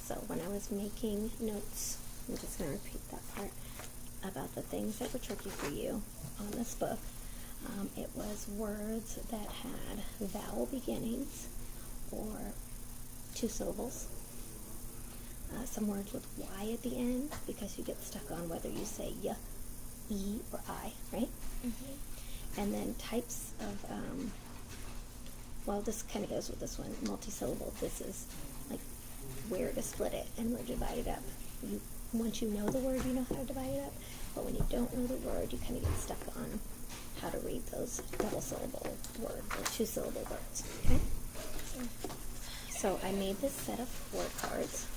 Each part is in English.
So when I was making notes, I'm just going to repeat that part about the things that were tricky for you on this book. It was words that had vowel beginnings or two syllables. Some words with Y at the end, because you get stuck on whether you say y, e, or I, right? Mm-hmm. And then types of, well, this kind of goes with this one, multisyllable. This is like where to split it and where to divide it up. Once you know the word, you know how to divide it up. But when you don't know the word, you kind of get stuck on how to read those double-syllable words, or two-syllable words, okay? So I made this set of word cards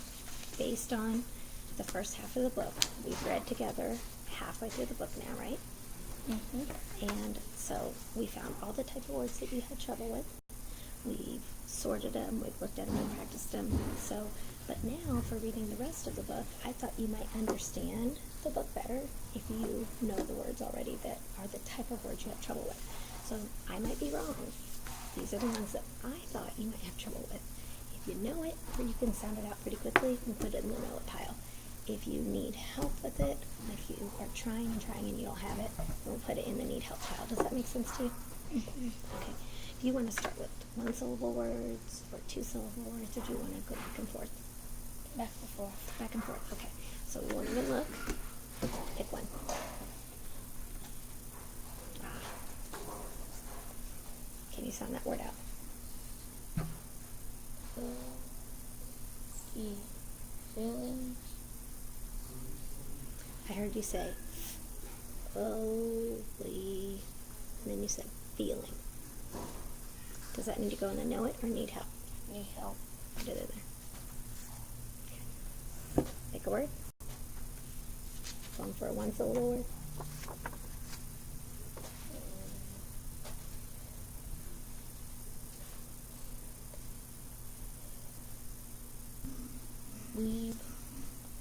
based on the first half of the book. We've read together halfway through the book now, right? Mm-hmm. And so we found all the type of words that you had trouble with. We've sorted them, we've looked at them and practiced them. So, but now for reading the rest of the book, I thought you might understand the book better if you know the words already that are the type of words you have trouble with. So I might be wrong. These are the ones that I thought you might have trouble with. If you know it, or you can sound it out pretty quickly, and put it in the know it pile. If you need help with it, like you are trying and you don't have it, we'll put it in the need help pile. Does that make sense to you? Mm-hmm. Okay. Do you want to start with one-syllable words or two-syllable words, or do you want to go back and forth? Back and forth. Back and forth, okay. So we won't even look. Pick one. Can you sound that word out? Feelings. I heard you say, and then you said feeling. Does that need to go in the know it or need help? Need help. Put it in there. Pick a word. Going for a one-syllable word.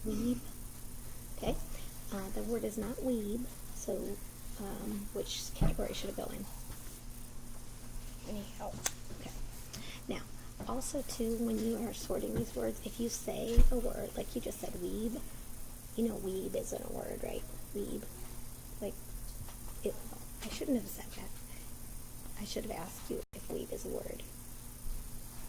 Weeb. Okay. The word is not weeb, so which category should it go in? Need help. Okay. Now, also too, when you are sorting these words, if you say a word, like you just said weeb, you know weeb isn't a word, right? Weeb. Like, I shouldn't have said that. I should have asked you if weeb is a word.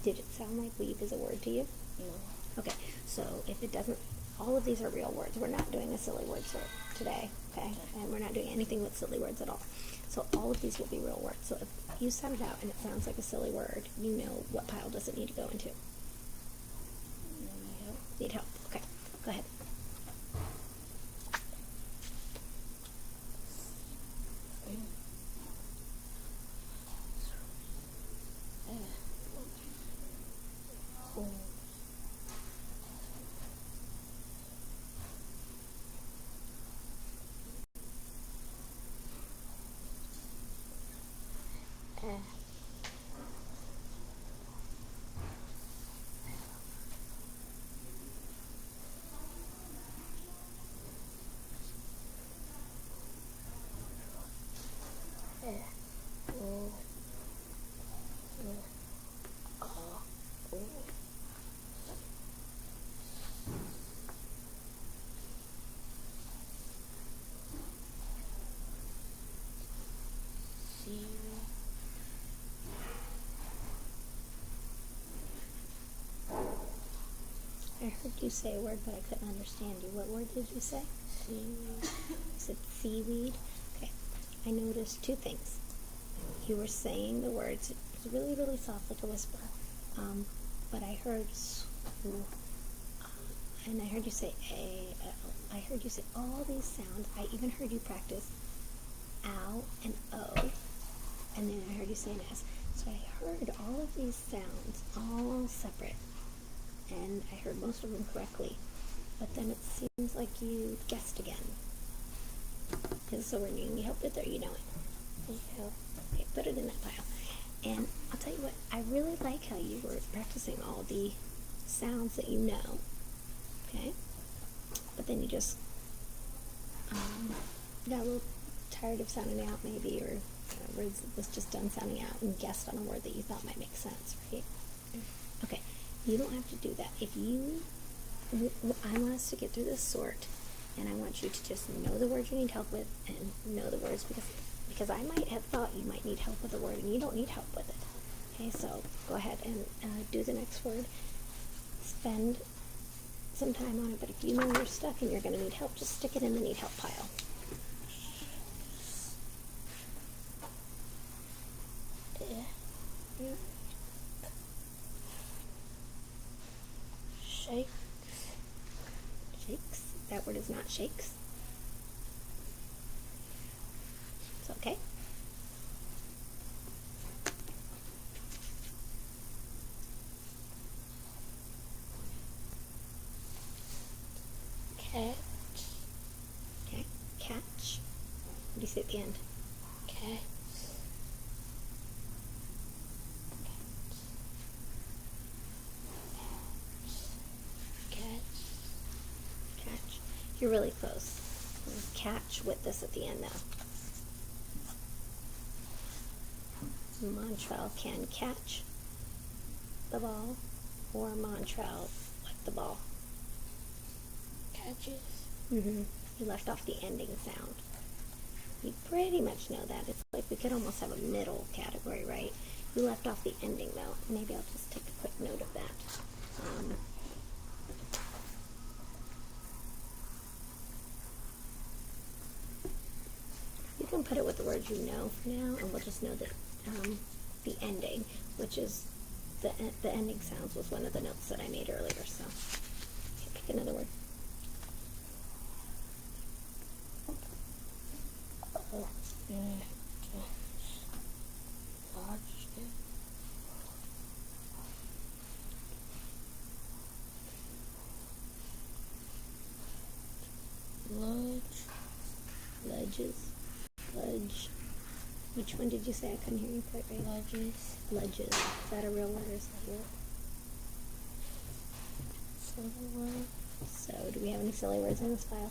Did it sound like weeb is a word to you? No. Okay, so if it doesn't, all of these are real words. We're not doing a silly word sort today, okay? And we're not doing anything with silly words at all. So all of these will be real words. So if you sound it out and it sounds like a silly word, you know what pile does it need to go into. Need help. Need help. Okay, go ahead. I heard you say a word, but I couldn't understand you. What word did you say? Seaweed. You said seaweed. Okay. I noticed two things. You were saying the words. It was really, really soft, like a whisper. But I heard and I heard you say a, L. I heard you say all these sounds. I even heard you practice ow and o. And then I heard you say an S. So I heard all of these sounds all separate. And I heard most of them correctly, but then it seems like you guessed again. So we're needing help with it, or you know it? Need help. Okay, put it in that pile. And I'll tell you what, I really like how you were practicing all the sounds that you know, okay? But then you just got a little tired of sounding out maybe, or was just done sounding out and guessed on a word that you thought might make sense, right? Okay. You don't have to do that. If you I want us to get through this sort, and I want you to just know the words you need help with, and know the words because I might have thought you might need help with a word, and you don't need help with it. Okay, so go ahead and do the next word. Spend some time on it, but if you know you're stuck and you're going to need help, just stick it in the need help pile. Shakes. Shakes. That word is not shakes. It's okay. Cat. Okay. Catch. What do you say at the end? Cat. Catch. You're really close. Catch with this at the end now. Montreal can catch the ball, or Montreal like the ball. Catches. You left off the ending sound. You pretty much know that. It's like we could almost have a middle category, right? You left off the ending though. Maybe I'll just take a quick note of that. You can put it with the words you know for now, and we'll just know that the ending, which is the ending sounds, was one of the notes that I made earlier. So, okay, pick another word. Ledges. Ledge. Which one did you say? I couldn't hear you quite right. Ledges. Ledges. Is that a real word or is that a word? Silly word. So, do we have any silly words in this file?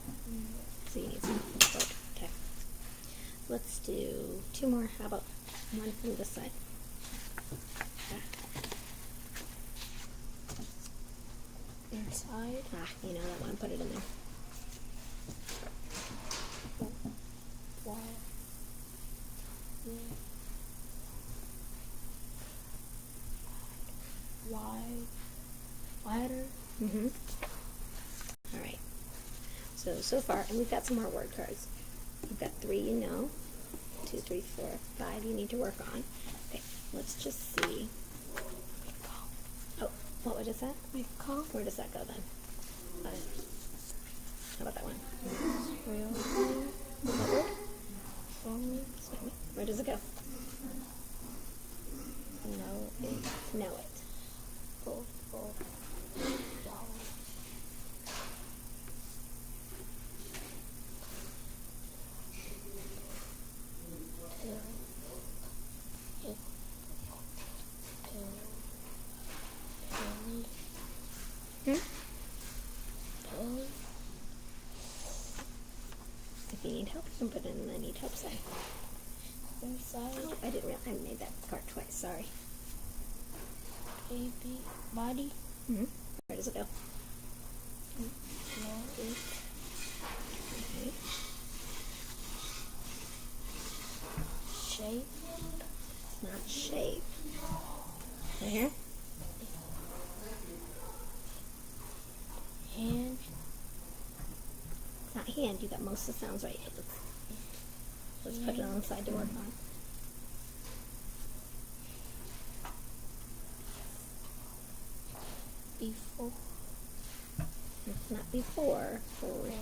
So you need some word. Okay. Let's do 2 more. How about one from this side? Inside. You know that one. Put it in there. Wider. All right. So far, and we've got some more word cards. We've got 3 you know, 2, 3, 4, 5 you need to work on. Okay, let's just see. Oh, what is that? Where does that go then? How about that one? What word? Where does it go? Know it. If you need help, you can put it in the need help side. Inside. Oh, I didn't realize I made that card twice. Sorry. Baby. Body. Where does it go? Okay. Shape. It's not shape. Right here? Hand. It's not hand. You got most of the sounds right. Let's put it on the side to work on. Before. It's not before. Forward.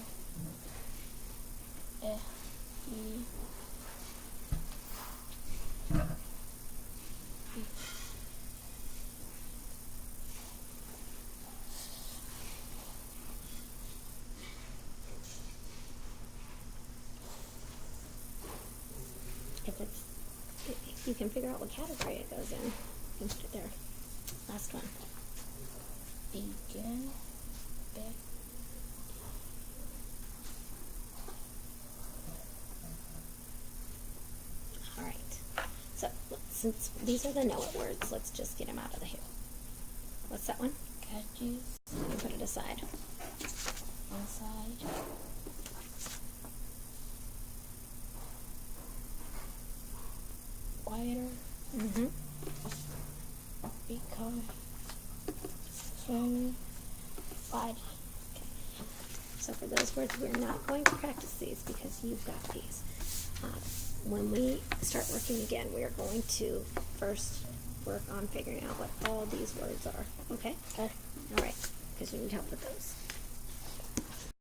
If you can figure out what category it goes in, you can put it there. Last one. Begin. Back. All right. So since these are the know it words, let's just get them out of the here. What's that one? Catches. You can put it aside. inside, wider, Mm-hmm. become, swim, body. So for those words, we're not going to practice these because you've got these. When we start working again, we are going to first work on figuring out what all these words are. Okay? Okay. All right. Because we need help with those.